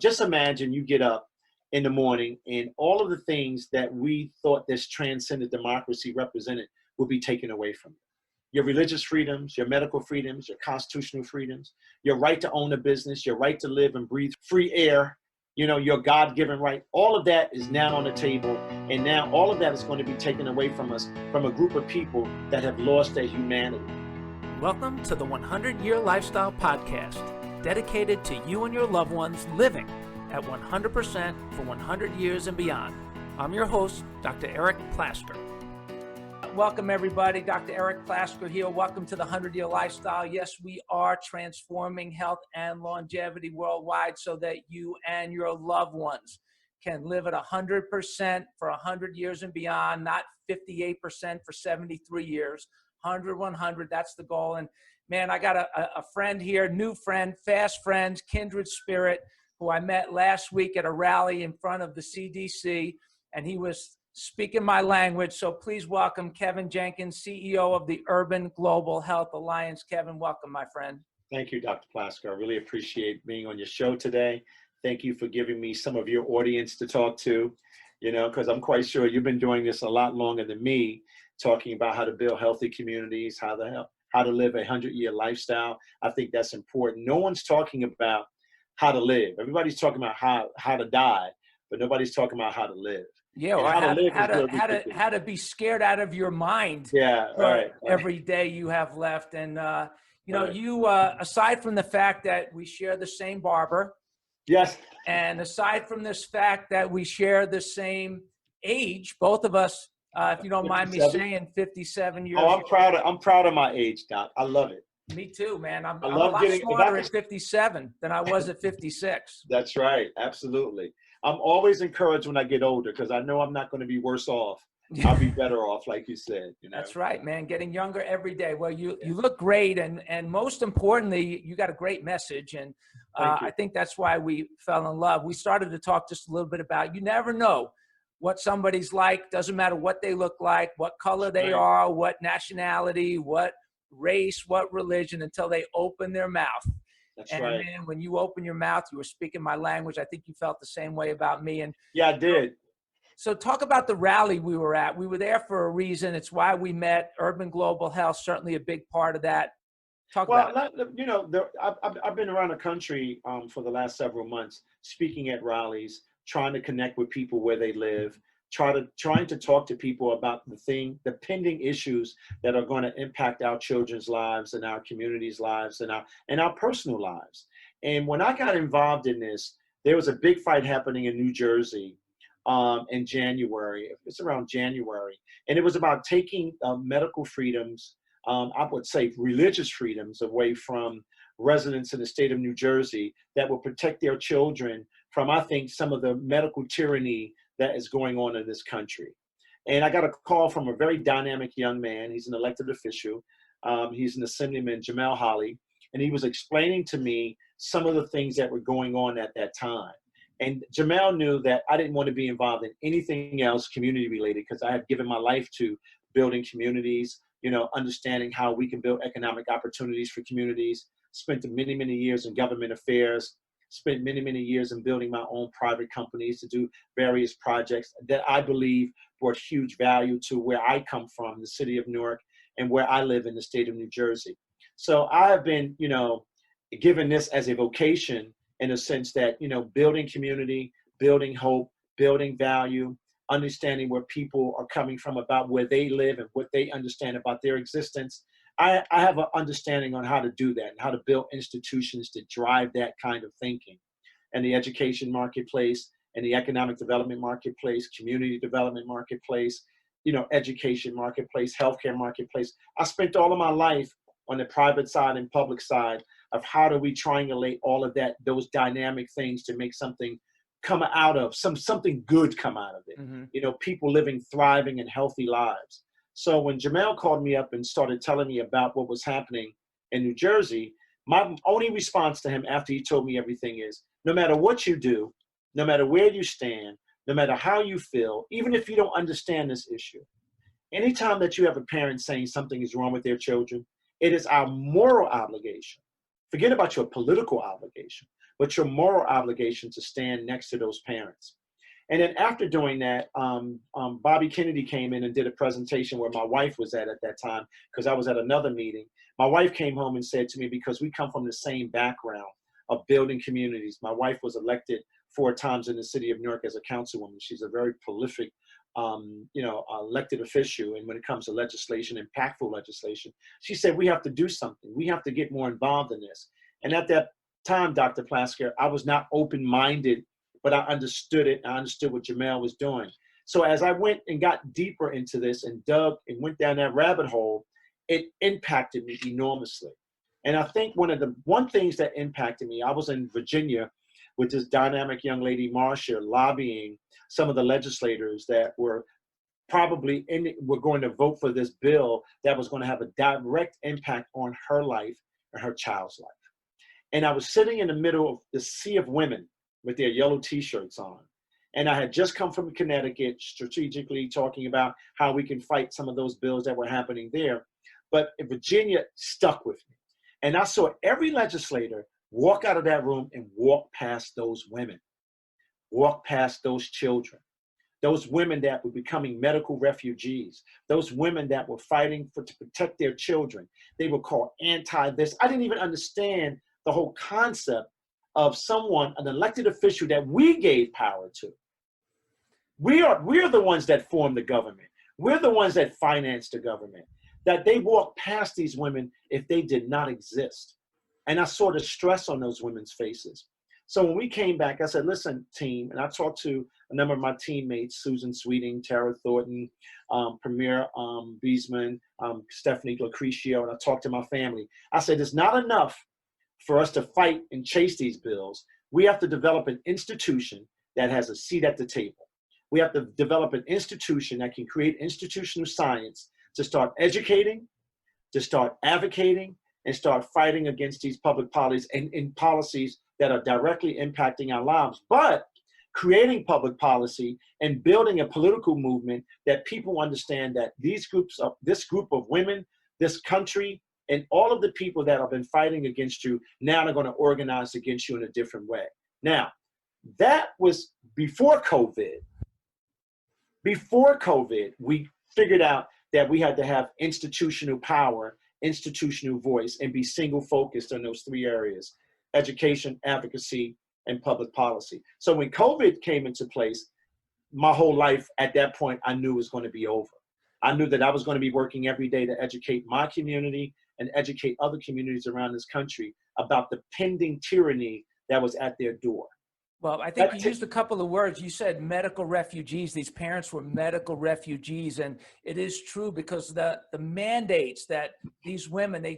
just imagine you get up in the morning and all of the things that we thought this transcendent democracy represented will be taken away from you. Your religious freedoms, your medical freedoms, your constitutional freedoms, your right to own a business, your right to live and breathe free air, your God-given right. All of that is now on the table. And now all of that is going to be taken away from us, from a group of people that have lost their humanity. Welcome to the 100-Year Lifestyle Podcast, dedicated to you and your loved ones living at 100% for 100 years and beyond. I'm your host, Dr. Eric Plasker. Welcome, everybody. Dr. Eric Plasker here. Welcome to the 100-Year Lifestyle. Yes, we are transforming health and longevity worldwide so that you and your loved ones can live at 100% for 100 years and beyond, not 58% for 73 years. 100, that's the goal. And man, I got a friend here, new friend, fast friends, kindred spirit, who I met last week at a rally in front of the CDC, and he was speaking my language. So please welcome Kevin Jenkins, CEO of the Urban Global Health Alliance. Kevin, welcome, my friend. Thank you, Dr. Plasker. I really appreciate being on your show today. Thank you for giving me some of your audience to talk to, because I'm quite sure you've been doing this a lot longer than me, talking about how to build healthy communities, how to live a 100-year lifestyle. I think that's important. No one's talking about how to live. Everybody's talking about how to die, but nobody's talking about how to live. Yeah, or how to be scared out of your mind. Yeah, right. Every day you have left. And, you, aside from the fact that we share the same barber. Yes. And aside from this fact that we share the same age, both of us, if you don't mind me saying, 57 years. Oh, I'm proud of my age, Doc. I love it. Me too, man. I'm a lot smarter at 57 than I was at 56. That's right. Absolutely. I'm always encouraged when I get older because I know I'm not going to be worse off. I'll be better off, like you said. That's right, man. Getting younger every day. Well, you look great, and most importantly, you got a great message, and I think that's why we fell in love. We started to talk just a little bit about you never know what somebody's like. Doesn't matter what they look like, what color they are, what nationality, what race, what religion, until they open their mouth. That's right. Man, when you open your mouth, you were speaking my language. I think you felt the same way about me. And yeah, I did. So talk about the rally we were at. We were there for a reason. It's why we met. Urban Global Health, certainly a big part of that. Talk about it. I've been around the country for the last several months, speaking at rallies, trying to connect with people where they live, trying to talk to people about the pending issues that are going to impact our children's lives and our communities' lives and our personal lives. And when I got involved in this, there was a big fight happening in New Jersey in January. It's around January. And it was about taking medical freedoms, I would say religious freedoms, away from residents in the state of New Jersey that will protect their children from, I think, some of the medical tyranny that is going on in this country. And I got a call from a very dynamic young man. He's an elected official. He's an assemblyman, Jamal Holly. And he was explaining to me some of the things that were going on at that time. And Jamal knew that I didn't want to be involved in anything else community related because I had given my life to building communities, understanding how we can build economic opportunities for communities, spent many, many years in government affairs, spent many, many years in building my own private companies to do various projects that I believe brought huge value to where I come from, the city of Newark, and where I live in the state of New Jersey. So I have been, given this as a vocation in a sense that, building community, building hope, building value, understanding where people are coming from about where they live and what they understand about their existence. I have an understanding on how to do that and how to build institutions to drive that kind of thinking. And the education marketplace and the economic development marketplace, community development marketplace, education marketplace, healthcare marketplace. I spent all of my life on the private side and public side of how do we triangulate all of that, those dynamic things to make something come out of, something good come out of it. Mm-hmm. People living thriving and healthy lives. So when Jamal called me up and started telling me about what was happening in New Jersey, my only response to him after he told me everything is, no matter what you do, no matter where you stand, no matter how you feel, even if you don't understand this issue, anytime that you have a parent saying something is wrong with their children, it is our moral obligation. Forget about your political obligation, but your moral obligation to stand next to those parents. And then after doing that, Bobby Kennedy came in and did a presentation where my wife was at that time, because I was at another meeting. My wife came home and said to me, because we come from the same background of building communities. My wife was elected 4 times in the city of New York as a councilwoman. She's a very prolific, elected official. And when it comes to legislation, impactful legislation, she said, we have to do something. We have to get more involved in this. And at that time, Dr. Plasker, I was not open-minded, but I understood it. I understood what Jamel was doing. So as I went and got deeper into this and dug and went down that rabbit hole, it impacted me enormously. And I think one things that impacted me, I was in Virginia with this dynamic young lady, Marcia, lobbying some of the legislators that were probably were going to vote for this bill that was going to have a direct impact on her life and her child's life. And I was sitting in the middle of the sea of women with their yellow t-shirts on. And I had just come from Connecticut, strategically talking about how we can fight some of those bills that were happening there. But Virginia stuck with me. And I saw every legislator walk out of that room and walk past those women, walk past those children, those women that were becoming medical refugees, those women that were fighting to protect their children. They were called anti-this. I didn't even understand the whole concept of someone, an elected official that we gave power to. We're the ones that form the government. We're the ones that finance the government. That they walk past these women if they did not exist. And I saw the stress on those women's faces. So when we came back, I said, listen, team, and I talked to a number of my teammates, Susan Sweeting, Tara Thornton, Premier Beesman, Stephanie Lucrecio, and I talked to my family. I said, it's not enough for us to fight and chase these bills. We have to develop an institution that has a seat at the table. We have to develop an institution that can create institutional science to start educating, to start advocating, and start fighting against these public policies and policies that are directly impacting our lives. But creating public policy and building a political movement that people understand that this group of women, this country, and all of the people that have been fighting against you now are going to organize against you in a different way. Now, that was before COVID. Before COVID, we figured out that we had to have institutional power, institutional voice, and be single focused on those 3 areas: education, advocacy, and public policy. So when COVID came into place, my whole life at that point, I knew was going to be over. I knew that I was going to be working every day to educate my community and educate other communities around this country about the pending tyranny that was at their door. Well, I think you used a couple of words. You said medical refugees. These parents were medical refugees. And it is true, because the mandates that these women,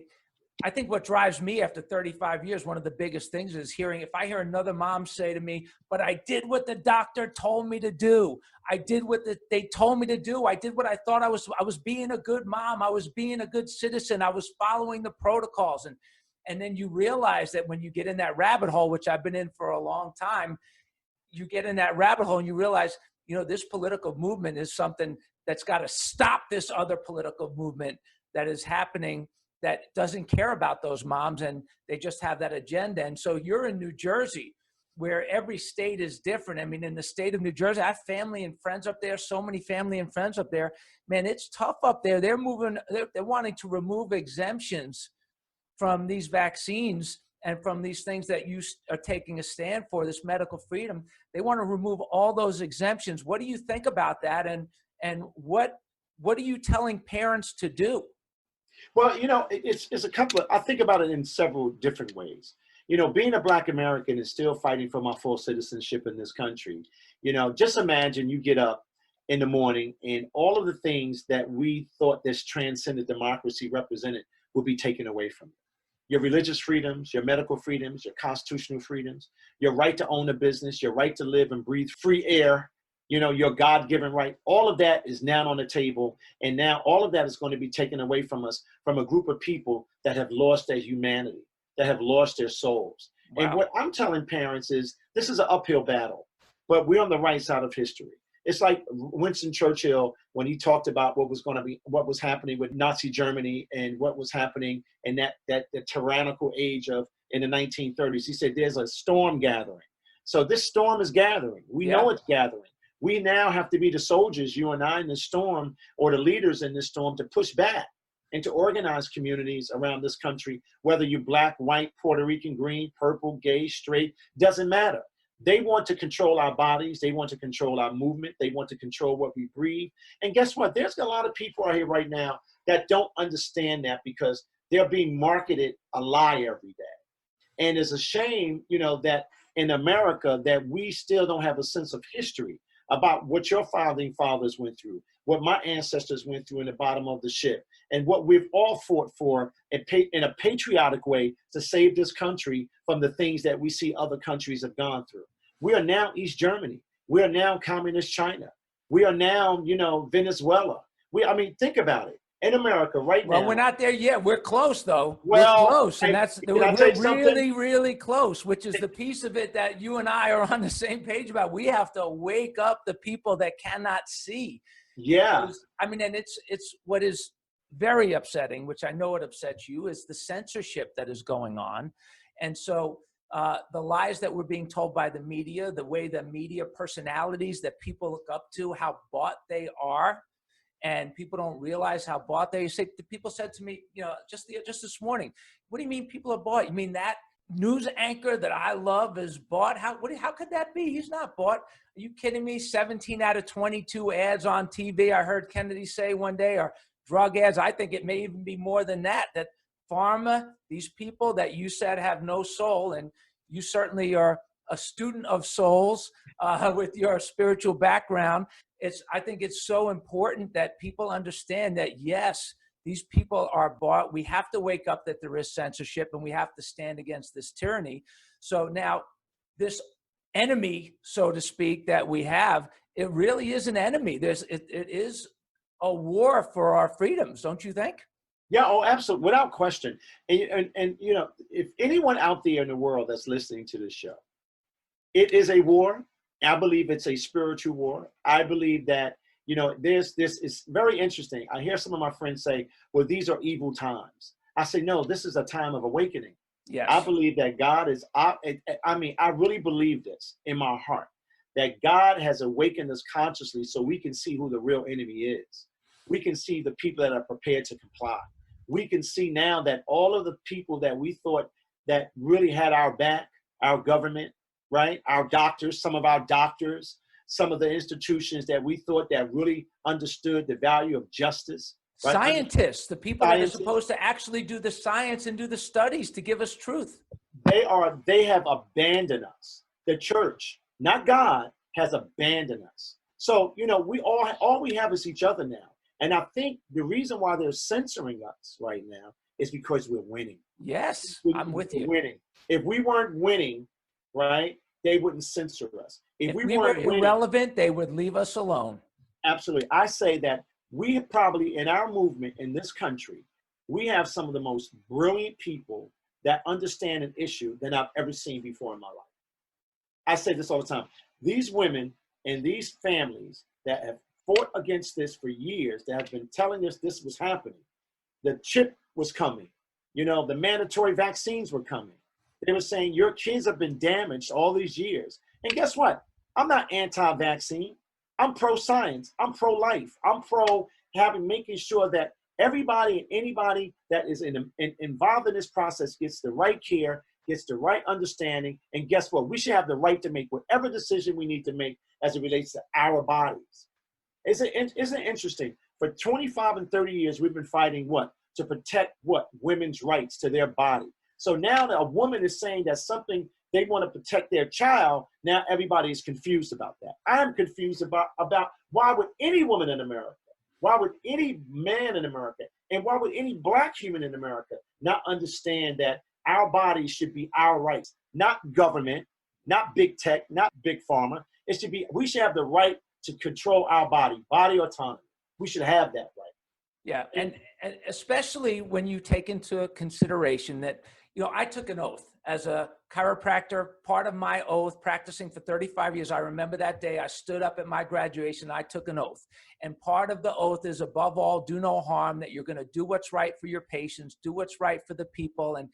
I think what drives me after 35 years, one of the biggest things is if I hear another mom say to me, but I did what the doctor told me to do. I did what they told me to do. I did what I thought I was being a good mom. I was being a good citizen. I was following the protocols. And then you realize that when you get in that rabbit hole, which I've been in for a long time, you get in that rabbit hole and you realize, this political movement is something that's got to stop this other political movement that is happening that doesn't care about those moms, and they just have that agenda. And so you're in New Jersey, where every state is different. I mean, in the state of New Jersey, I have family and friends up there, so many family and friends up there. Man, it's tough up there. They're wanting to remove exemptions from these vaccines and from these things that you are taking a stand for, this medical freedom. They want to remove all those exemptions. What do you think about that? And what are you telling parents to do? Well, it's a couple of, I think about it in several different ways. Being a Black American and still fighting for my full citizenship in this country. Just imagine you get up in the morning and all of the things that we thought this transcendent democracy represented will be taken away from you. Your religious freedoms, your medical freedoms, your constitutional freedoms, your right to own a business, your right to live and breathe free air, your God-given right. All of that is now on the table. And now all of that is going to be taken away from us, from a group of people that have lost their humanity, that have lost their souls. Wow. And what I'm telling parents is this is an uphill battle, but we're on the right side of history. It's like Winston Churchill, when he talked about what was happening with Nazi Germany and what was happening in that tyrannical age of in the 1930s. He said, there's a storm gathering. So this storm is gathering. We know it's gathering. We now have to be the soldiers, you and I, in the storm, or the leaders in this storm, to push back and to organize communities around this country, whether you're black, white, Puerto Rican, green, purple, gay, straight, doesn't matter. They want to control our bodies. They want to control our movement. They want to control what we breathe. And guess what? There's a lot of people out here right now that don't understand that, because they're being marketed a lie every day. And it's a shame, you know, that in America that we still don't have a sense of history about what your founding fathers went through, what my ancestors went through in the bottom of the ship, and what we've all fought for in a patriotic way to save this country from the things that we see other countries have gone through. We are now East Germany. We are now communist China. We are now, you know, Venezuela. I mean, think about it. In America right now. Well, we're not there yet. We're close, though. Well, we're close, and we're really, really close, which is the piece of it that you and I are on the same page about. We have to wake up the people that cannot see. Yeah. I mean, and it's what is very upsetting, which I know it upsets you, is the censorship that is going on. And so the lies that we're being told by the media, the way the media personalities that people look up to, how bought they are, and people don't realize how bought they are. People said to me, you know, just this morning, what do you mean people are bought? You mean that news anchor that I love is bought? How could that be? He's not bought. Are you kidding me? 17 out of 22 ads on TV, I heard Kennedy say one day, are drug ads. I think it may even be more than that pharma, these people that you said have no soul, and you certainly are a student of souls with your spiritual background. I think it's so important that people understand that, yes, these people are bought. We have to wake up that there is censorship, and we have to stand against this tyranny. So now this enemy, so to speak, that we have, it really is an enemy. It is a war for our freedoms, don't you think? Yeah, oh, absolutely, without question. And you know, if anyone out there in the world that's listening to this show, it is a war. I believe it's a spiritual war. I believe that, you know, this is very interesting. I hear some of my friends say, well, these are evil times. I say, no, this is a time of awakening. Yes. I believe that God is, I really believe this in my heart, that God has awakened us consciously so we can see who the real enemy is. We can see the people that are prepared to comply. We can see now that all of the people that we thought that really had our back, our government, right? Our doctors, some of our doctors, some of the institutions that we thought that really understood the value of justice. Right? Scientists, the people that are supposed to actually do the science and do the studies to give us truth. They have abandoned us. The church, not God, has abandoned us. So, you know, we all we have is each other now. And I think the reason why they're censoring us right now is because we're winning. Yes, I'm with you. Winning. If we weren't winning, right, they wouldn't censor us. If we were irrelevant, they would leave us alone. Absolutely. I say that we probably, in our movement in this country, we have some of the most brilliant people that understand an issue than I've ever seen before in my life. I say this all the time. These women and these families that have fought against this for years, that have been telling us this was happening. The chip was coming. You know, the mandatory vaccines were coming. They were saying your kids have been damaged all these years. And guess what? I'm not anti-vaccine. I'm pro-science. I'm pro-life. I'm making sure that everybody and anybody that is involved in this process gets the right care, gets the right understanding. And guess what? We should have the right to make whatever decision we need to make as it relates to our bodies. Isn't it interesting? For 25 and 30 years, we've been fighting what? To protect what? Women's rights to their body. So now that a woman is saying that something they want to protect their child, now everybody is confused about that. I'm confused about why would any woman in America, why would any man in America, and why would any black human in America not understand that our bodies should be our rights, not government, not big tech, not big pharma. We should have the right to control our body autonomy. We should have that right. Yeah, and especially when you take into consideration that, you know, I took an oath as a chiropractor, part of my oath, practicing for 35 years, I remember that day I stood up at my graduation, I took an oath. And part of the oath is, above all, do no harm, that you're going to do what's right for your patients, do what's right for the people. And,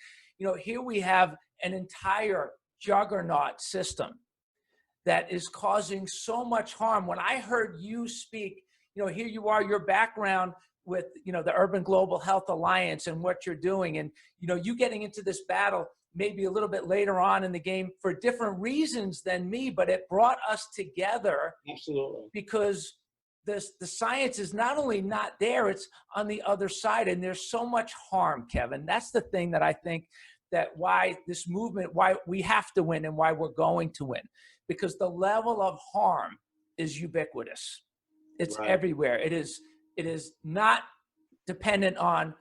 here we have an entire juggernaut system that is causing so much harm. When I heard you speak, here you are, your background with, the Urban Global Health Alliance and what you're doing. And, you getting into this battle maybe a little bit later on in the game for different reasons than me, but it brought us together. Absolutely. Because the science is not only not there, it's on the other side. And there's so much harm, Kevin. That's the thing that I think that why this movement, why we have to win and why we're going to win, because the level of harm is ubiquitous. It's right. everywhere. It is not dependent on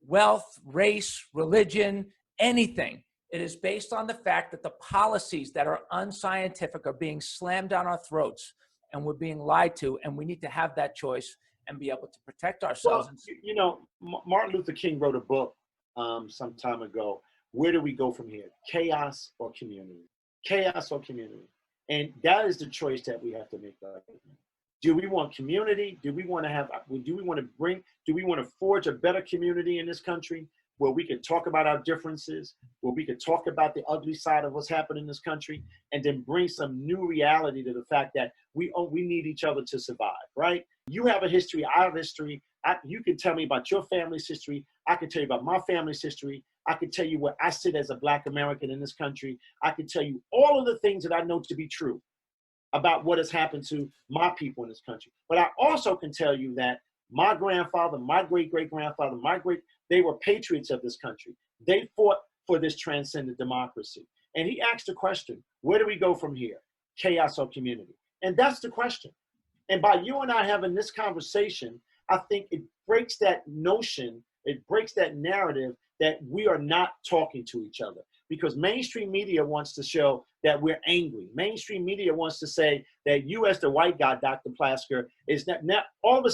wealth, race, religion, anything. It is based on the fact that the policies that are unscientific are being slammed down our throats, and we're being lied to, and we need to have that choice and be able to protect ourselves. Well, Martin Luther King wrote a book some time ago. Where do we go from here? Chaos or community? Chaos or community? And that is the choice that we have to make right now. Do we want community? Do we want to forge a better community in this country where we can talk about our differences, where we can talk about the ugly side of what's happening in this country, and then bring some new reality to the fact that we need each other to survive, right? You have a history, I have history. You can tell me about your family's history. I can tell you about my family's history. I can tell you where I sit as a Black American in this country. I can tell you all of the things that I know to be true about what has happened to my people in this country. But I also can tell you that my grandfather, my great-great-grandfather, they were patriots of this country. They fought for this transcendent democracy. And he asked the question, where do we go from here? Chaos or community? And that's the question. And by you and I having this conversation, I think it breaks that notion, it breaks that narrative that we are not talking to each other. Because mainstream media wants to show that we're angry. Mainstream media wants to say that you, as the white guy, Dr. Plasker, is not, now all of a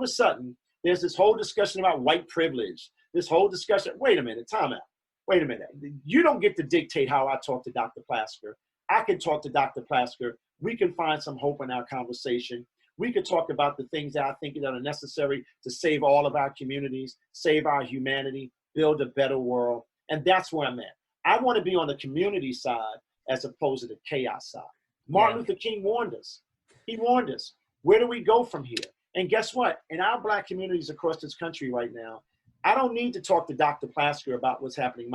sudden, there's this whole discussion about white privilege. This whole discussion, wait a minute, time out. Wait a minute. You don't get to dictate how I talk to Dr. Plasker. I can talk to Dr. Plasker. We can find some hope in our conversation. We could talk about the things that I think that are necessary to save all of our communities, save our humanity, build a better world. And that's where I'm at. I want to be on the community side as opposed to the chaos side. Martin Luther King warned us. He warned us. Where do we go from here? And guess what? In our Black communities across this country right now, I don't need to talk to Dr. Plasker about what's happening.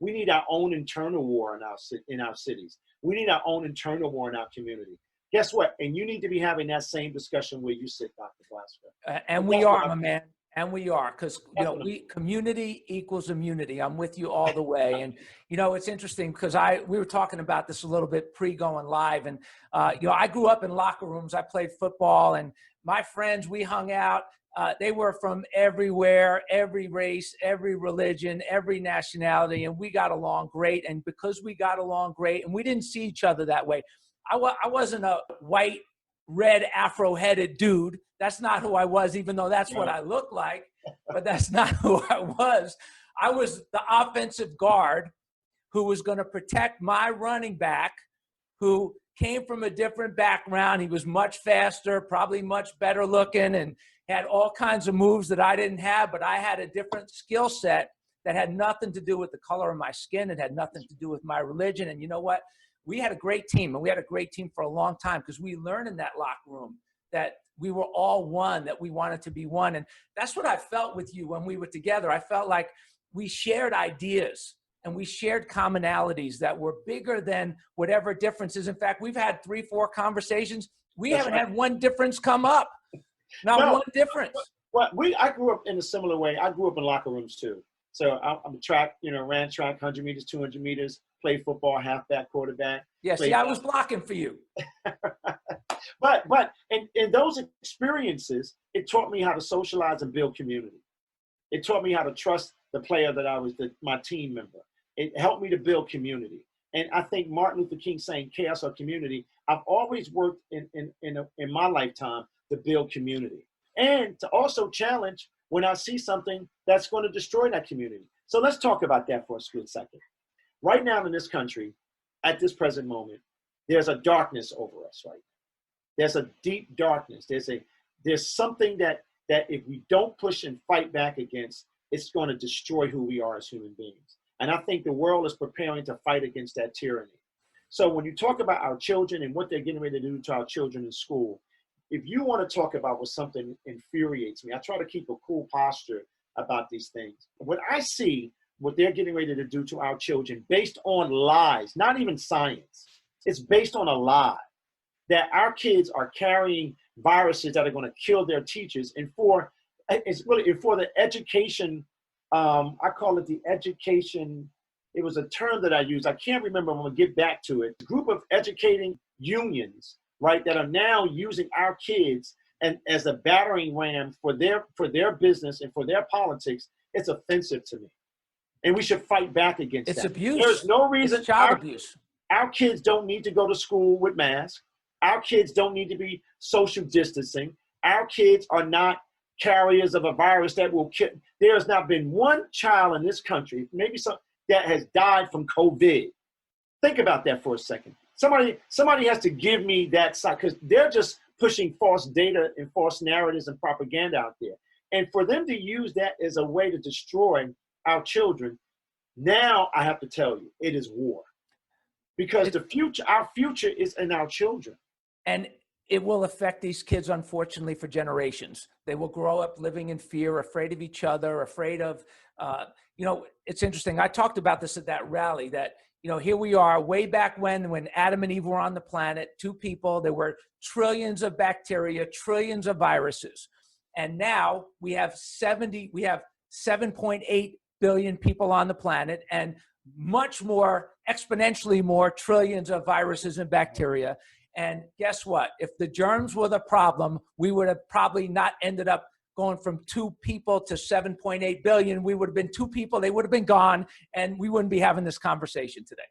We need our own internal war in our cities. We need our own internal war in our community. Guess what? And you need to be having that same discussion where you sit, Dr. Plasker. And we are, my man. And we are, because community equals immunity. I'm with you all the way. And it's interesting because we were talking about this a little bit pre-going live, and I grew up in locker rooms. I played football, and my friends, we hung out. They were from everywhere, every race, every religion, every nationality, and we got along great. And because we got along great, and we didn't see each other that way. I wasn't a white, red, Afro-headed dude. That's not who I was, even though that's what I look like, but that's not who I was. I was the offensive guard who was going to protect my running back, who came from a different background. He was much faster, probably much better looking, and had all kinds of moves that I didn't have, but I had a different skill set that had nothing to do with the color of my skin. It had nothing to do with my religion. And you know what? We had a great team, and we had a great team for a long time because we learned in that locker room that we were all one, that we wanted to be one. And that's what I felt with you when we were together. I felt like we shared ideas and we shared commonalities that were bigger than whatever differences. In fact, we've had 3-4 conversations. We haven't had one difference come up. Not one difference. Well, I grew up in a similar way. I grew up in locker rooms too. So I'm a track, ran track, 100 meters, 200 meters, played football, halfback, quarterback. Yeah, see, I was blocking for you. But in those experiences, it taught me how to socialize and build community. It taught me how to trust the player that I was, my team member. It helped me to build community. And I think Martin Luther King saying chaos or community, I've always worked in my lifetime to build community and to also challenge when I see something that's going to destroy that community. So let's talk about that for a split second. right now in this country, at this present moment, there's a darkness over us right now. There's a deep darkness. There's something that if we don't push and fight back against, it's going to destroy who we are as human beings. And I think the world is preparing to fight against that tyranny. So when you talk about our children and what they're getting ready to do to our children in school, if you want to talk about what something infuriates me, I try to keep a cool posture about these things. When I see what they're getting ready to do to our children based on lies, not even science, it's based on a lie, that our kids are carrying viruses that are going to kill their teachers. And it's really for the education, I call it the education, it was a term that I used. I can't remember. I'm going to get back to it. A group of educating unions, right, that are now using our kids and as a battering ram for their business and for their politics. It's offensive to me. And we should fight back against that. It's abuse. There's no reason. It's child abuse. Our kids don't need to go to school with masks. Our kids don't need to be social distancing. Our kids are not carriers of a virus that will kill. There has not been one child in this country, maybe some, that has died from COVID. Think about that for a second. Somebody has to give me that side, because they're just pushing false data and false narratives and propaganda out there. And for them to use that as a way to destroy our children, now I have to tell you, it is war. Because our future is in our children. And it will affect these kids, unfortunately, for generations. They will grow up living in fear, afraid of each other, afraid of, it's interesting. I talked about this at that rally that, here we are way back when Adam and Eve were on the planet, two people, there were trillions of bacteria, trillions of viruses. And now we have 7.8 billion people on the planet and much more, exponentially more trillions of viruses and bacteria. And guess what? If the germs were the problem, we would have probably not ended up going from 2 people to 7.8 billion. We would have been 2 people, they would have been gone, and we wouldn't be having this conversation today.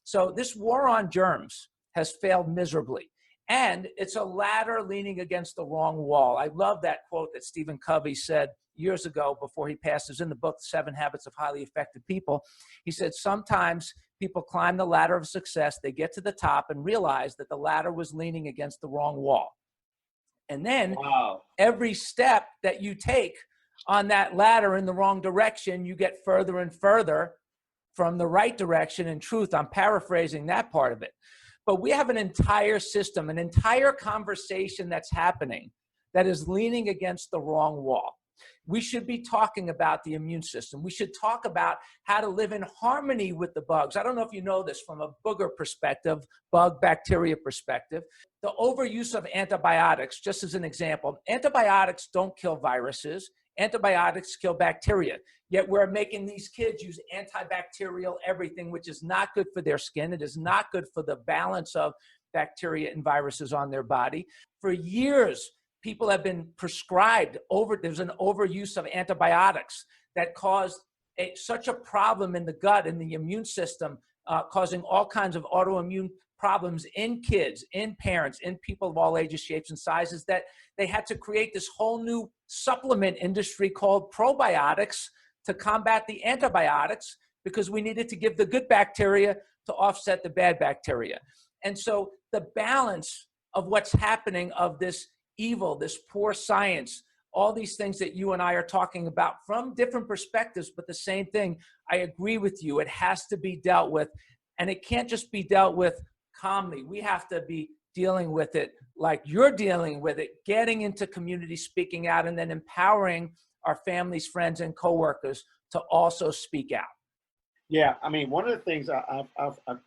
So this war on germs has failed miserably. And it's a ladder leaning against the wrong wall. I love that quote that Stephen Covey said years ago before he passes in the book, 7 Habits of Highly Effective People. He said, sometimes people climb the ladder of success, they get to the top and realize that the ladder was leaning against the wrong wall. And then every step that you take on that ladder in the wrong direction, you get further and further from the right direction. In truth, I'm paraphrasing that part of it. But we have an entire system, an entire conversation that's happening that is leaning against the wrong wall. We should be talking about the immune system. We should talk about how to live in harmony with the bugs. I don't know if you know this from a booger perspective, bug bacteria perspective. The overuse of antibiotics, just as an example, antibiotics don't kill viruses. Antibiotics kill bacteria. Yet we're making these kids use antibacterial everything, which is not good for their skin. It is not good for the balance of bacteria and viruses on their body. For years, people have been prescribed there's an overuse of antibiotics that caused such a problem in the gut and the immune system, causing all kinds of autoimmune problems in kids, in parents, in people of all ages, shapes, and sizes, that they had to create this whole new supplement industry called probiotics to combat the antibiotics, because we needed to give the good bacteria to offset the bad bacteria. And so the balance of what's happening, of this evil, this poor science, all these things that you and I are talking about from different perspectives, but the same thing, I agree with you. It has to be dealt with, and it can't just be dealt with calmly. We have to be dealing with it like you're dealing with it, getting into community, speaking out, and then empowering our families, friends, and coworkers to also speak out. Yeah, I mean, one of the things I've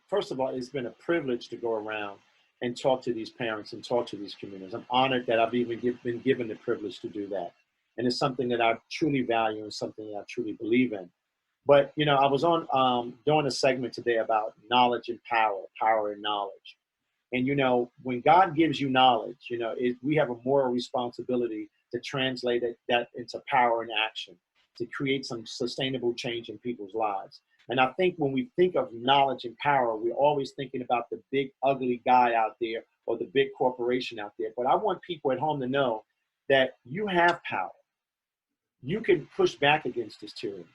first of all, it's been a privilege to go around and talk to these parents and talk to these communities. I'm honored that I've even been given the privilege to do that. And it's something that I truly value and something that I truly believe in. But, I was on doing a segment today about knowledge and power and knowledge. And, when God gives you knowledge, we have a moral responsibility to translate that into power and action, to create some sustainable change in people's lives. And I think when we think of knowledge and power, we're always thinking about the big, ugly guy out there or the big corporation out there. But I want people at home to know that you have power. You can push back against this tyranny.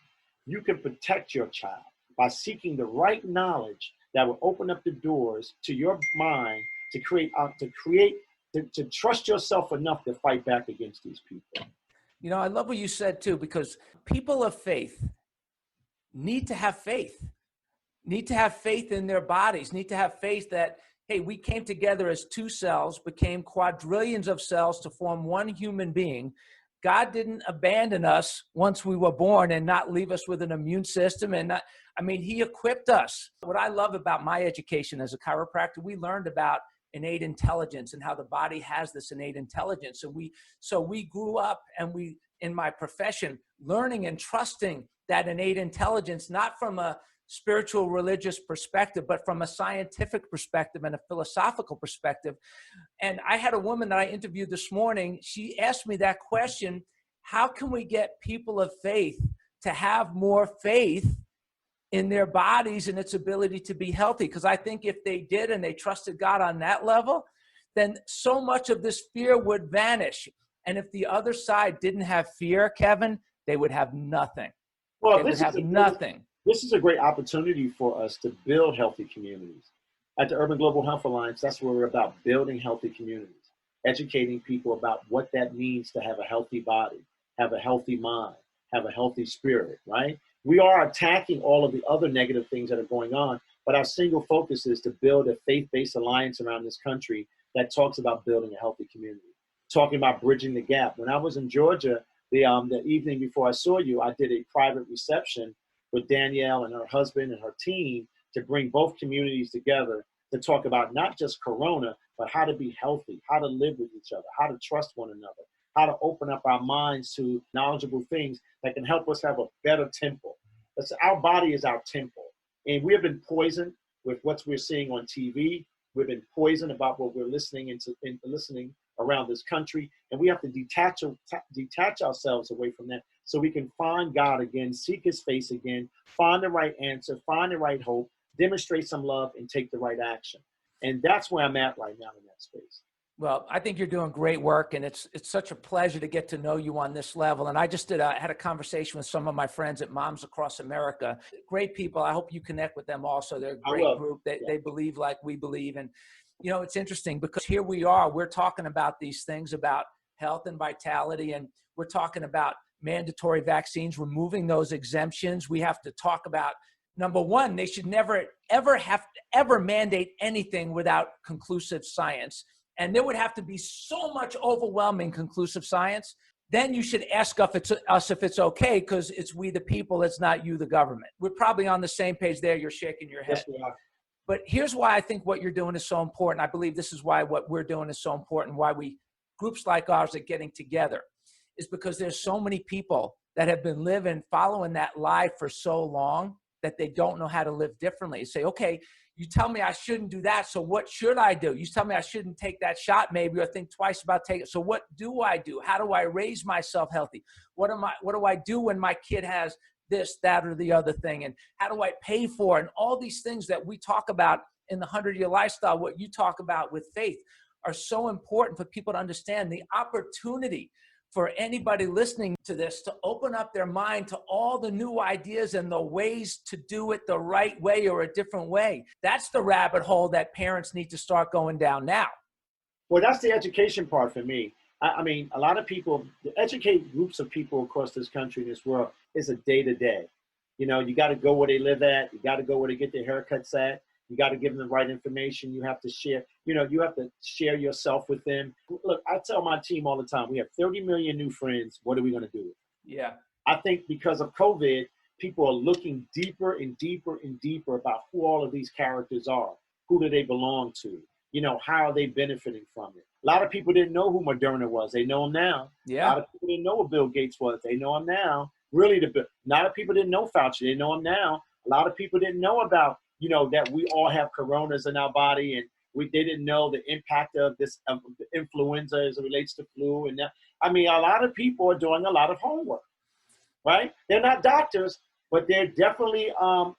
You can protect your child. by seeking the right knowledge that will open up the doors to your mind to to trust yourself enough to fight back against these people. You know, I love what you said too, because people of faith need to have faith, need to have faith in their bodies, need to have faith that, hey, we came together as two cells, became quadrillions of cells to form one human being. God didn't abandon us once we were born and not leave us with an immune system. He equipped us. What I love about my education as a chiropractor, we learned about innate intelligence and how the body has this innate intelligence. And we grew up, and in my profession, learning and trusting that innate intelligence, not from a spiritual religious perspective, but from a scientific perspective and a philosophical perspective. And I had a woman that I interviewed this morning. She asked me that question: how can we get people of faith to have more faith in their bodies and its ability to be healthy? Because I think if they did and they trusted God on that level, then so much of this fear would vanish. And if the other side didn't have fear, Kevin, they would have nothing. Well, they would have nothing. This is a great opportunity for us to build healthy communities. At the Urban Global Health Alliance, that's where we're about building healthy communities, educating people about what that means to have a healthy body, have a healthy mind, have a healthy spirit, right? We are attacking all of the other negative things that are going on, but our single focus is to build a faith-based alliance around this country that talks about building a healthy community, talking about bridging the gap. When I was in Georgia, the evening before I saw you, I did a private reception with Danielle and her husband and her team to bring both communities together to talk about not just Corona, but how to be healthy, how to live with each other, how to trust one another, how to open up our minds to knowledgeable things that can help us have a better temple. Our body is our temple. And we have been poisoned with what we're seeing on TV. We've been poisoned about what we're listening around this country. And we have to detach ourselves away from that so we can find God again, seek his face again, find the right answer, find the right hope, demonstrate some love, and take the right action. And that's where I'm at right now in that space. Well, I think you're doing great work, and it's such a pleasure to get to know you on this level. And I just had a conversation with some of my friends at Moms Across America. Great people. I hope you connect with them also. They're a great group. They believe like we believe. And, you know, it's interesting because here we are. We're talking about these things about health and vitality, and we're talking about mandatory vaccines, removing those exemptions. We have to talk about, number one, they should never, ever mandate anything without conclusive science. And there would have to be so much overwhelming conclusive science. Then you should ask us if it's okay, because it's we the people, it's not you the government. We're probably on the same page there. You're shaking your head. Yes, we are. But here's why I think what you're doing is so important. I believe this is why what we're doing is so important, why groups like ours are getting together, is because there's so many people that have been following that lie for so long that they don't know how to live differently. Say, okay, you tell me I shouldn't do that, so what should I do? You tell me I shouldn't take that shot maybe, or think twice about taking it. So what do I do? How do I raise myself healthy? What do I do when my kid has this, that, or the other thing? And how do I pay for it? And all these things that we talk about in the 100-year lifestyle, what you talk about with faith, are so important for people to understand the opportunity for anybody listening to this to open up their mind to all the new ideas and the ways to do it the right way or a different way. That's the rabbit hole that parents need to start going down now. Well, that's the education part for me. I mean, a lot of people, to educate groups of people across this country, this world, is a day-to-day. You know, you got to go where they live at. You got to go where they get their haircuts at. You got to give them the right information. You have to share, you have to share yourself with them. Look, I tell my team all the time, we have 30 million new friends. What are we going to do with it? Yeah. I think because of COVID, people are looking deeper and deeper and deeper about who all of these characters are. Who do they belong to? How are they benefiting from it? A lot of people didn't know who Moderna was. They know him now. Yeah. A lot of people didn't know what Bill Gates was. They know him now. Really, a lot of people didn't know Fauci. They know him now. A lot of people didn't know about that we all have coronas in our body, and they didn't know the impact of this influenza as it relates to flu. And that, a lot of people are doing a lot of homework, right? They're not doctors, but they're definitely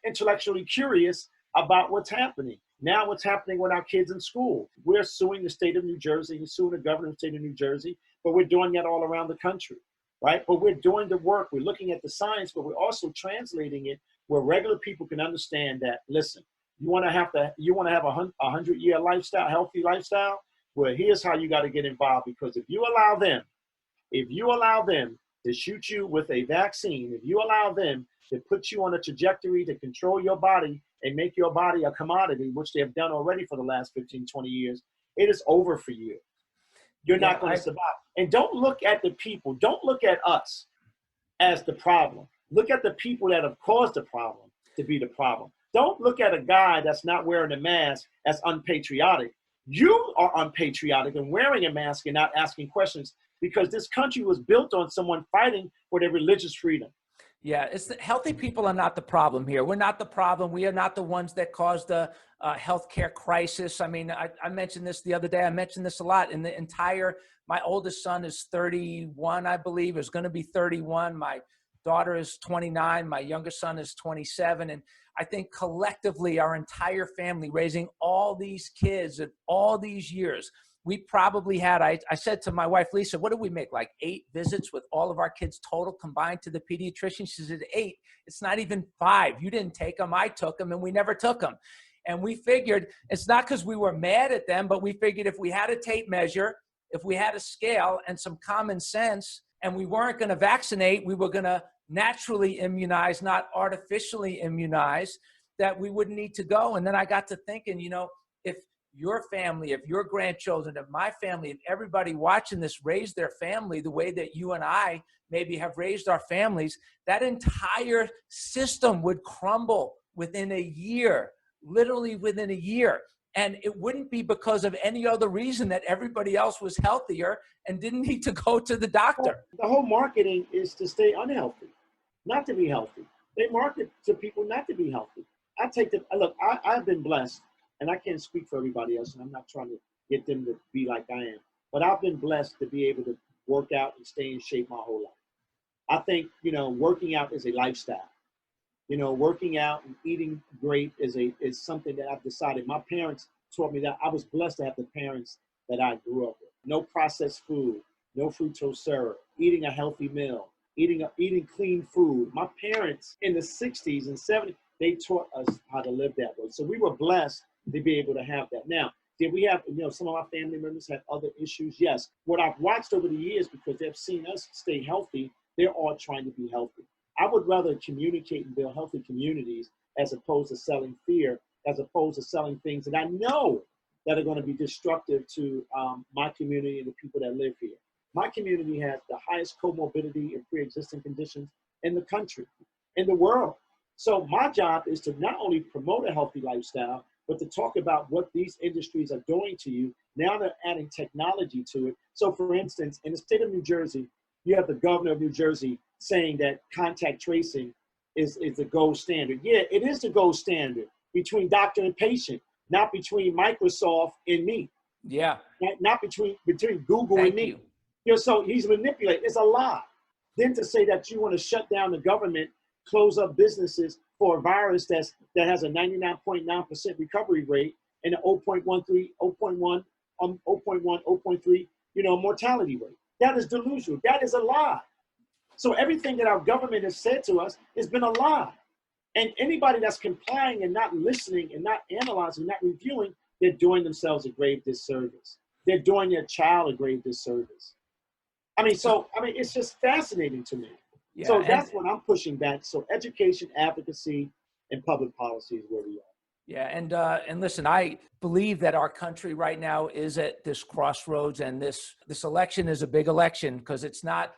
intellectually curious about what's happening. Now what's happening with our kids in school. We're suing the state of New Jersey and suing the governor of the state of New Jersey, but we're doing that all around the country, right? But we're doing the work. We're looking at the science, but we're also translating it where regular people can understand that, listen, you want to have a 100-year lifestyle, healthy lifestyle, well, here's how you got to get involved. Because if you allow them to shoot you with a vaccine, if you allow them to put you on a trajectory to control your body and make your body a commodity, which they have done already for the last 15, 20 years, it is over for you. You're not going to survive. And don't look at the people. Don't look at us as the problem. Look at the people that have caused the problem to be the problem. Don't look at a guy that's not wearing a mask as unpatriotic. You are unpatriotic and wearing a mask and not asking questions, because this country was built on someone fighting for their religious freedom. Yeah, healthy people are not the problem here. We're not the problem. We are not the ones that caused the healthcare crisis. I mean, I mentioned this the other day. I mentioned this a lot. My oldest son is 31, I believe, is going to be 31. My daughter is 29. My youngest son is 27. And I think collectively, our entire family, raising all these kids in all these years, we probably had, I said to my wife, Lisa, what did we make? Like 8 visits with all of our kids total combined to the pediatrician? She said, 8. It's not even 5. You didn't take them. I took them, and we never took them. And we figured it's not because we were mad at them, but we figured if we had a tape measure, if we had a scale and some common sense, and we weren't going to vaccinate, we were going to naturally immunize, not artificially immunize, that we wouldn't need to go. And then I got to thinking, if your family, if your grandchildren, if my family, if everybody watching this raised their family the way that you and I maybe have raised our families, that entire system would crumble within a year, literally within a year. And it wouldn't be because of any other reason that everybody else was healthier and didn't need to go to the doctor. The whole marketing is to stay unhealthy, not to be healthy. They market to people not to be healthy. I've been blessed. And I can't speak for everybody else, and I'm not trying to get them to be like I am. But I've been blessed to be able to work out and stay in shape my whole life. I think, working out is a lifestyle. Working out and eating great is something that I've decided. My parents taught me that. I was blessed to have the parents that I grew up with. No processed food, no fructose syrup, eating a healthy meal, eating clean food. My parents in the 60s and 70s, they taught us how to live that way. So we were blessed to be able to have that. Now, did we have, some of our family members have other issues? Yes. What I've watched over the years, because they've seen us stay healthy, they're all trying to be healthy. I would rather communicate and build healthy communities as opposed to selling fear, as opposed to selling things that I know that are going to be destructive to my community and the people that live here. My community has the highest comorbidity and pre-existing conditions in the country, in the world. So my job is to not only promote a healthy lifestyle, but to talk about what these industries are doing to you. Now they're adding technology to it. So for instance, in the state of New Jersey, you have the governor of New Jersey saying that contact tracing is the gold standard. Yeah, it is the gold standard between doctor and patient, not between Microsoft and me. Yeah. Not between Google and me. So he's manipulating. It's a lie. Then to say that you want to shut down the government, close up businesses for a virus that has a 99.9% recovery rate and an 0.3 mortality rate. That is delusional. That is a lie. So everything that our government has said to us has been a lie. And anybody that's complying and not listening and not analyzing, not reviewing, they're doing themselves a grave disservice. They're doing their child a grave disservice. It's just fascinating to me. Yeah, so that's what I'm pushing back. So education, advocacy, and public policy is where we are. Yeah, and listen, I believe that our country right now is at this crossroads, and this election is a big election because it's not.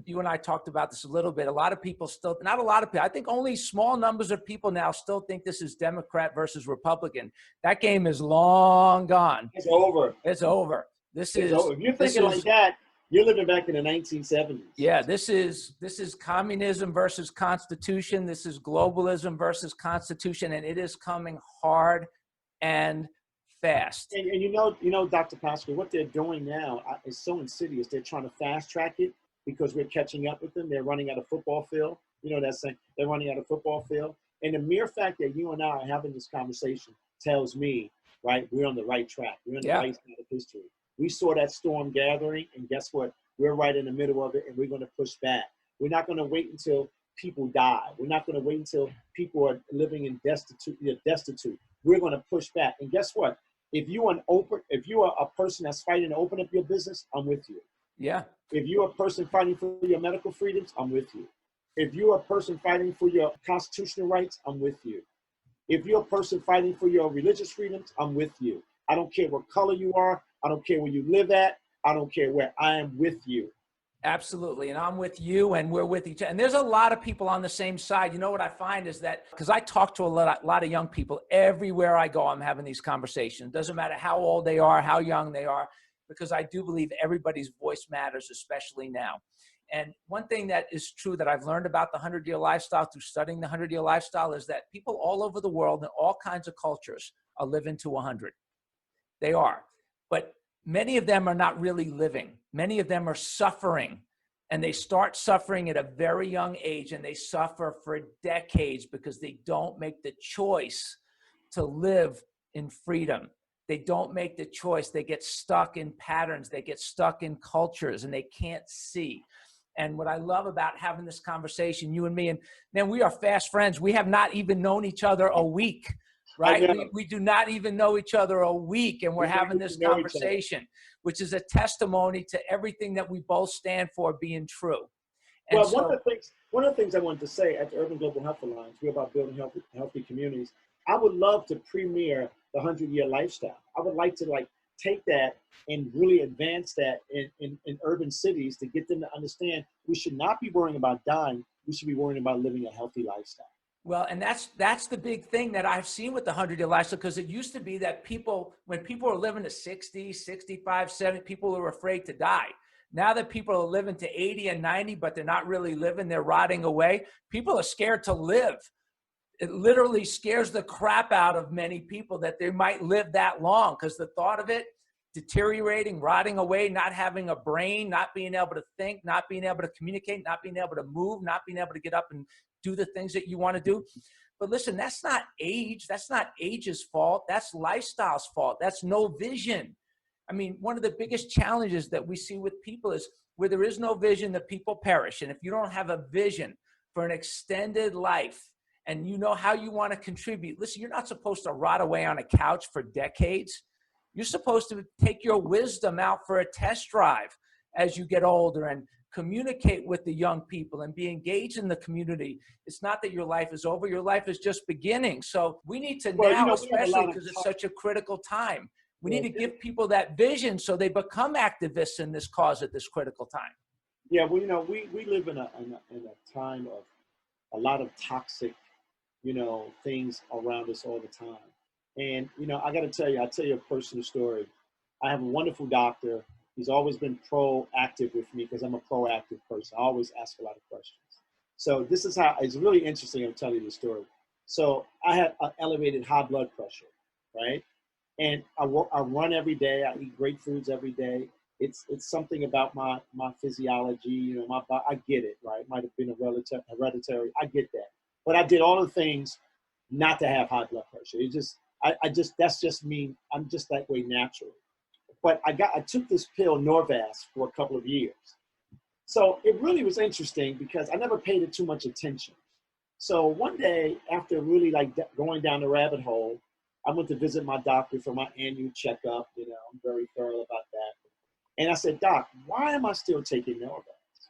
You and I talked about this a little bit. A lot of people still, not a lot of people. I think only small numbers of people now still think this is Democrat versus Republican. That game is long gone. It's over. It's over. It's over. If you're thinking like that, you're living back in the 1970s. Yeah, this is communism versus Constitution. This is globalism versus Constitution, and it is coming hard and fast. And you know, Dr. Plasker, what they're doing now is so insidious. They're trying to fast track it because we're catching up with them. They're running out of football field. You know that saying? They're running out of football field. And the mere fact that you and I are having this conversation tells me, right, we're on the right track. We're on the right side of history. We saw that storm gathering, and guess what? We're right in the middle of it, and we're going to push back. We're not going to wait until people die. We're not going to wait until people are living in destitute. We're going to push back. And guess what? If you are a person that's fighting to open up your business, I'm with you. Yeah. If you're a person fighting for your medical freedoms, I'm with you. If you're a person fighting for your constitutional rights, I'm with you. If you're a person fighting for your religious freedoms, I'm with you. I don't care what color you are. I don't care where you live at. I don't care where. I am with you. Absolutely. And I'm with you, and we're with each other. And there's a lot of people on the same side. You know what I find is that, because I talk to a lot of young people everywhere I go, I'm having these conversations. Doesn't matter how old they are, how young they are, because I do believe everybody's voice matters, especially now. And one thing that is true that I've learned about the 100-year lifestyle through studying the 100-year lifestyle is that people all over the world in all kinds of cultures are living to 100. They are. But many of them are not really living. Many of them are suffering, and they start suffering at a very young age, and they suffer for decades because they don't make the choice to live in freedom. They don't make the choice. They get stuck in patterns. They get stuck in cultures, and they can't see. And what I love about having this conversation, you and me, and man, we are fast friends. We have not even known each other a week, right? We do not even know each other a week, and we're having this conversation, which is a testimony to everything that we both stand for being true. And well, one of the things I wanted to say at the Urban Global Health Alliance, we're about building healthy communities. I would love to premiere the 100-year lifestyle. I would like to take that and really advance that in urban cities to get them to understand we should not be worrying about dying. We should be worrying about living a healthy lifestyle. Well, and that's the big thing that I've seen with the 100-year lifestyle, because it used to be that when people were living to 60, 65, 70, people were afraid to die. Now that people are living to 80 and 90, but they're not really living, they're rotting away, people are scared to live. It literally scares the crap out of many people that they might live that long, because the thought of it, deteriorating, rotting away, not having a brain, not being able to think, not being able to communicate, not being able to move, not being able to get up and do the things that you want to do. But listen, that's not age. That's not age's fault. That's lifestyle's fault. That's no vision. I mean, one of the biggest challenges that we see with people is where there is no vision, the people perish. And if you don't have a vision for an extended life, and you know how you want to contribute, listen, you're not supposed to rot away on a couch for decades. You're supposed to take your wisdom out for a test drive as you get older and communicate with the young people and be engaged in the community. It's not that your life is over. Your life is just beginning. So we need to especially because it's such a critical time, we need to give people that vision so they become activists in this cause at this critical time. Yeah, well, we live in a time of a lot of toxic, things around us all the time. And, I got to tell you, I'll tell you a personal story. I have a wonderful doctor. He's always been proactive with me because I'm a proactive person. I always ask a lot of questions. So this is how, it's really interesting. I'm telling you the story. So I had an elevated high blood pressure, right? And I run every day. I eat great foods every day. It's something about my physiology, my body. I get it, right? It might have been hereditary. I get that. But I did all the things not to have high blood pressure. That's just me. I'm just that way naturally. But I took this pill, Norvasc, for a couple of years. So it really was interesting because I never paid it too much attention. So one day, after really going down the rabbit hole, I went to visit my doctor for my annual checkup. I'm very thorough about that. And I said, Doc, why am I still taking Norvasc?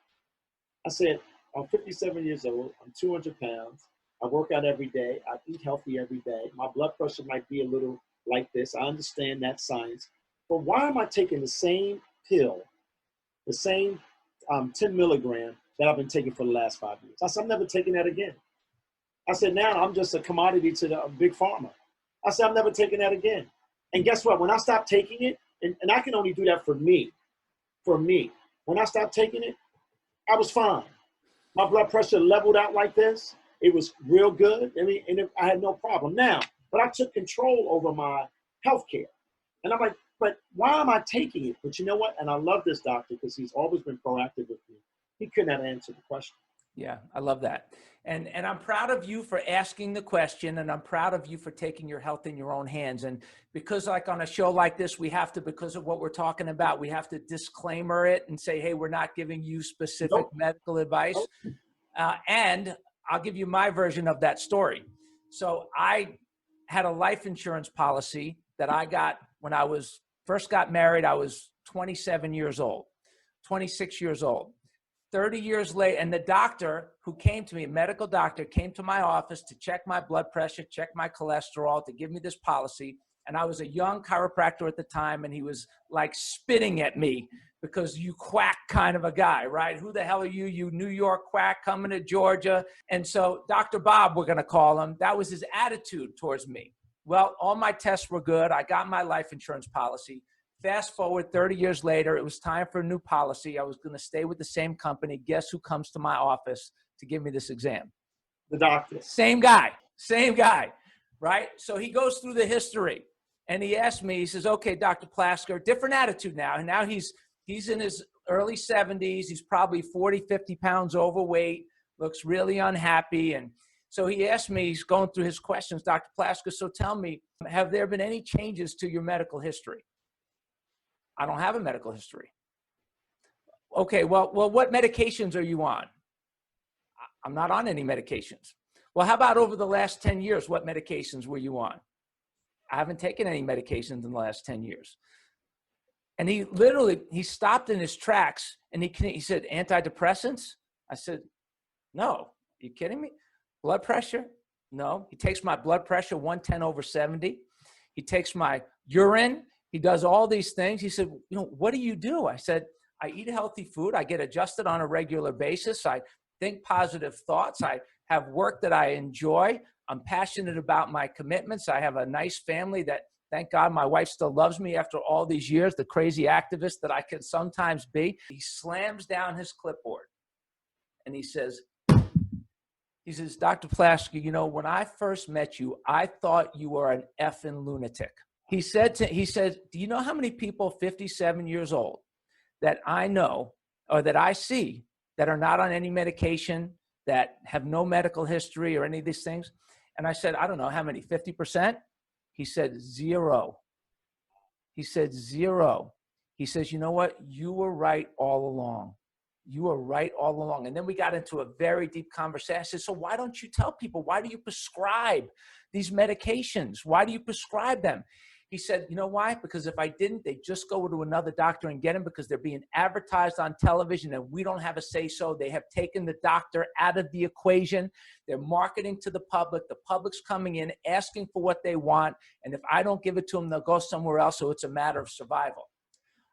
I said, I'm 57 years old. I'm 200 pounds. I work out every day. I eat healthy every day. My blood pressure might be a little like this. I understand that science. But why am I taking the same pill, the same 10 milligram that I've been taking for the last 5 years? I said, I'm never taking that again. I said, now I'm just a commodity to the big pharma. I said, I'm never taking that again. And guess what? When I stopped taking it, and I can only do that for me, when I stopped taking it, I was fine. My blood pressure leveled out like this. It was real good. I had no problem. Now, but I took control over my health care. And I'm like, but why am I taking it? But you know what? And I love this doctor because he's always been proactive with me. He couldn't have answered the question. Yeah, I love that. And I'm proud of you for asking the question, and I'm proud of you for taking your health in your own hands. And because on a show like this, we have to, because of what we're talking about, we have to disclaimer it and say, hey, we're not giving you specific medical advice. And I'll give you my version of that story. So I had a life insurance policy that I got when I was first got married. I was 27 years old, 26 years old. 30 years later, and the doctor who came to me, a medical doctor, came to my office to check my blood pressure, check my cholesterol, to give me this policy. And I was a young chiropractor at the time, and he was like spitting at me because you quack kind of a guy, right? Who the hell are you, you New York quack coming to Georgia? And so Dr. Bob, we're going to call him, that was his attitude towards me. Well, all my tests were good. I got my life insurance policy. Fast forward 30 years later, it was time for a new policy. I was going to stay with the same company. Guess who comes to my office to give me this exam? The doctor. Same guy, right? So he goes through the history and he asked me, he says, okay, Dr. Plasker, different attitude now. And now he's in his early 70s. He's probably 40, 50 pounds overweight, looks really unhappy. And so he asked me, he's going through his questions, Dr. Plasker, so tell me, have there been any changes to your medical history? I don't have a medical history. Okay, well, what medications are you on? I'm not on any medications. Well, how about over the last 10 years, what medications were you on? I haven't taken any medications in the last 10 years. And he stopped in his tracks and he said, antidepressants? I said, no, are you kidding me? Blood pressure? No. He takes my blood pressure, 110/70. He takes my urine. He does all these things. He said, what do you do? I said, I eat healthy food. I get adjusted on a regular basis. I think positive thoughts. I have work that I enjoy. I'm passionate about my commitments. I have a nice family that, thank God, my wife still loves me after all these years, the crazy activist that I can sometimes be. He slams down his clipboard and he says, Dr. Plasker, when I first met you, I thought you were an effing lunatic. He said, do you know how many people 57 years old that I know or that I see that are not on any medication, that have no medical history or any of these things? And I said, I don't know, how many, 50%? He said, 0. He said, 0. He says, you know what? You were right all along. You were right all along. And then we got into a very deep conversation. I said, so why don't you tell people? Why do you prescribe these medications? Why do you prescribe them? He said, you know why? Because if I didn't, they'd just go to another doctor and get them because they're being advertised on television and we don't have a say-so. They have taken the doctor out of the equation. They're marketing to the public. The public's coming in, asking for what they want. And if I don't give it to them, they'll go somewhere else. So it's a matter of survival.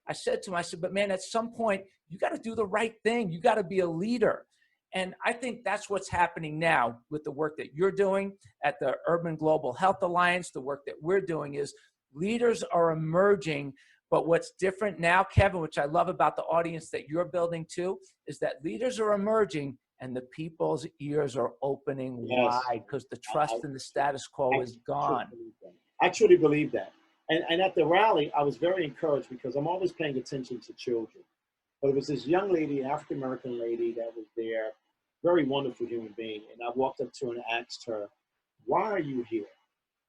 I said to him, but man, at some point, you got to do the right thing. You got to be a leader. And I think that's what's happening now with the work that you're doing at the Urban Global Health Alliance. The work that we're doing is leaders are emerging. But what's different now, Kevin, which I love about the audience that you're building too, is that leaders are emerging and the people's ears are opening wide because the trust in the status quo is gone. I truly believe that. And at the rally, I was very encouraged because I'm always paying attention to children. But it was this young lady, African-American lady that was there, very wonderful human being. And I walked up to her and asked her, why are you here?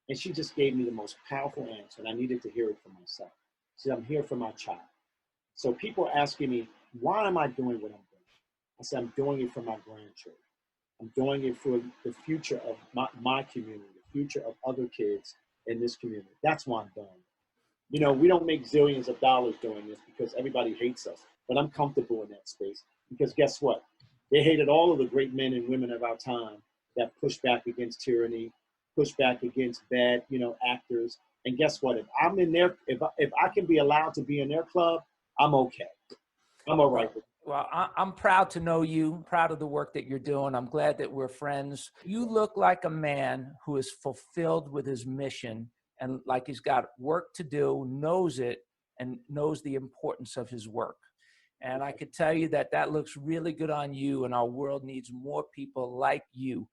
And she just gave me the most powerful answer. And I needed to hear it for myself. She said, I'm here for my child. So people are asking me, why am I doing what I'm doing? I said, I'm doing it for my grandchildren. I'm doing it for the future of my community, the future of other kids in this community. That's why I'm doing it. We don't make zillions of dollars doing this because everybody hates us, but I'm comfortable in that space because guess what? They hated all of the great men and women of our time that pushed back against tyranny, pushed back against bad, actors. And guess what? If I'm in there, if I can be allowed to be in their club, I'm okay. I'm all right with it. Well, I'm proud to know you, proud of the work that you're doing. I'm glad that we're friends. You look like a man who is fulfilled with his mission and like he's got work to do, knows it, and knows the importance of his work. And I could tell you that looks really good on you, and our world needs more people like you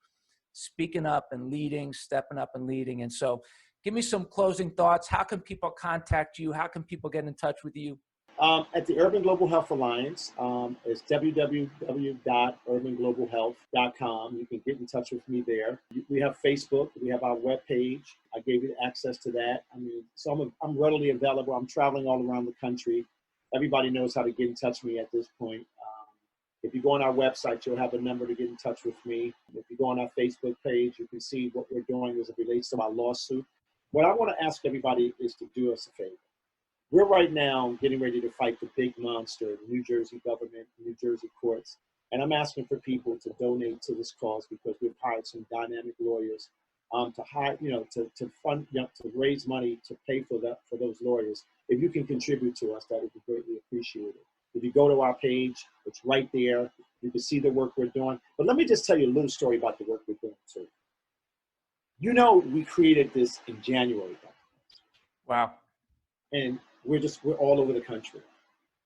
speaking up and leading, stepping up and leading. And so give me some closing thoughts. How can people contact you? How can people get in touch with you? At the Urban Global Health Alliance, it's www.urbanglobalhealth.com. You can get in touch with me there. We have Facebook. We have our webpage. I gave you access to that. So I'm readily available. I'm traveling all around the country. Everybody knows how to get in touch with me at this point. If you go on our website, you'll have a number to get in touch with me. If you go on our Facebook page, you can see what we're doing as it relates to our lawsuit. What I want to ask everybody is to do us a favor. We're right now getting ready to fight the big monster, New Jersey government, New Jersey courts. And I'm asking for people to donate to this cause because we've hired some dynamic lawyers to hire, to fund, to raise money to pay for those lawyers. If you can contribute to us, that would be greatly appreciated. If you go to our page, it's right there. You can see the work we're doing. But let me just tell you a little story about the work we're doing too. We created this in January. Wow. And we're all over the country.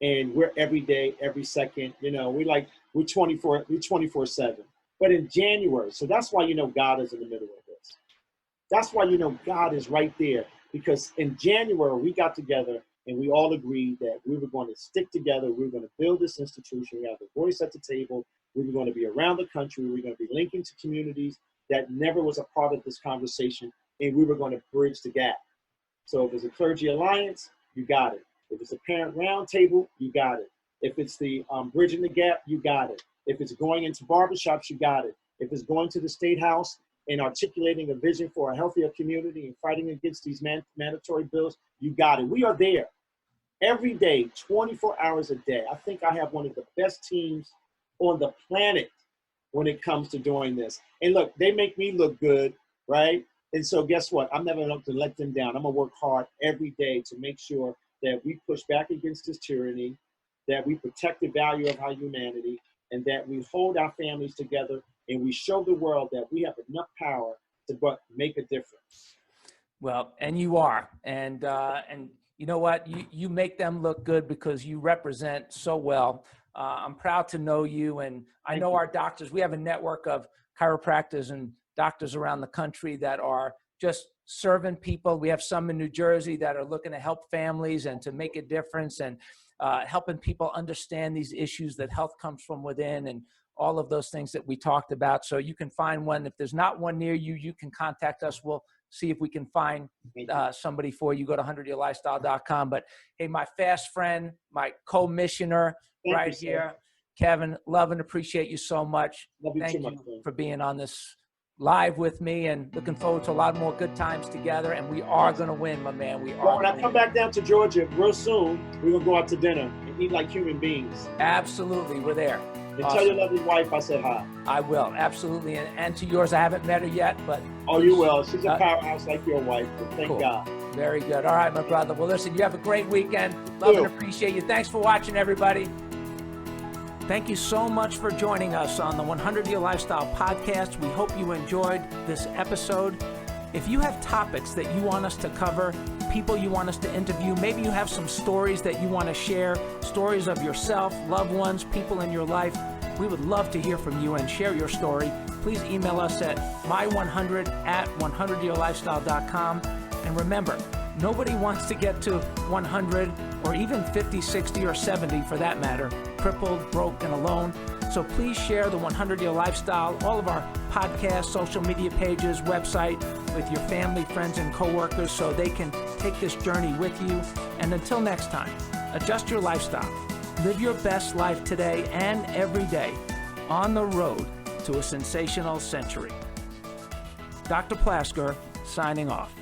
And we're every day, every second, we're 24/7. But in January, so that's why God is in the middle of this. That's why God is right there. Because in January, we got together and we all agreed that we were going to stick together. We were going to build this institution. We have a voice at the table. We were going to be around the country. We were going to be linking to communities that never was a part of this conversation. And we were going to bridge the gap. So if it's a clergy alliance, you got it. If it's a parent roundtable, you got it. If it's the bridging the gap, you got it. If it's going into barbershops, you got it. If it's going to the State House and articulating a vision for a healthier community and fighting against these mandatory bills, you got it. We are there every day, 24 hours a day. I think I have one of the best teams on the planet when it comes to doing this. And look, they make me look good, right? And so guess what? I'm never going to let them down. I'm going to work hard every day to make sure that we push back against this tyranny, that we protect the value of our humanity, and that we hold our families together and we show the world that we have enough power to make a difference. Well, and you are. And you know what? You make them look good because you represent so well. I'm proud to know you. And I know our doctors, we have a network of chiropractors and doctors around the country that are just serving people. We have some in New Jersey that are looking to help families and to make a difference and helping people understand these issues that health comes from within and all of those things that we talked about. So you can find one. If there's not one near you, you can contact us. We'll see if we can find somebody for you. Go to 100yearlifestyle.com. But hey, my fast friend, my co-missioner right here, Kevin, love and appreciate you so much. Thank you for being on this live with me and looking forward to a lot more good times together. And we are going to win, my man. We are. Well, when I come back down to Georgia real soon, we're going to go out to dinner and eat like human beings. Absolutely. We're there. And tell your lovely wife I said hi. I will. Absolutely. And to yours, I haven't met her yet, but. Oh, you will. She's a powerhouse like your wife. Thank God. Very good. All right, my brother. Well, listen, you have a great weekend. Love and appreciate you. Thanks for watching, everybody. Thank you so much for joining us on the 100-Year Lifestyle Podcast. We hope you enjoyed this episode. If you have topics that you want us to cover, people you want us to interview, maybe you have some stories that you want to share, stories of yourself, loved ones, people in your life, we would love to hear from you and share your story. Please email us at my100@100yearlifestyle.com. And remember, nobody wants to get to 100 or even 50, 60, or 70 for that matter, crippled, broke, and alone. So please share the 100-Year Lifestyle, all of our podcasts, social media pages, website with your family, friends, and coworkers so they can take this journey with you. And until next time, adjust your lifestyle. Live your best life today and every day on the road to a sensational century. Dr. Plasker signing off.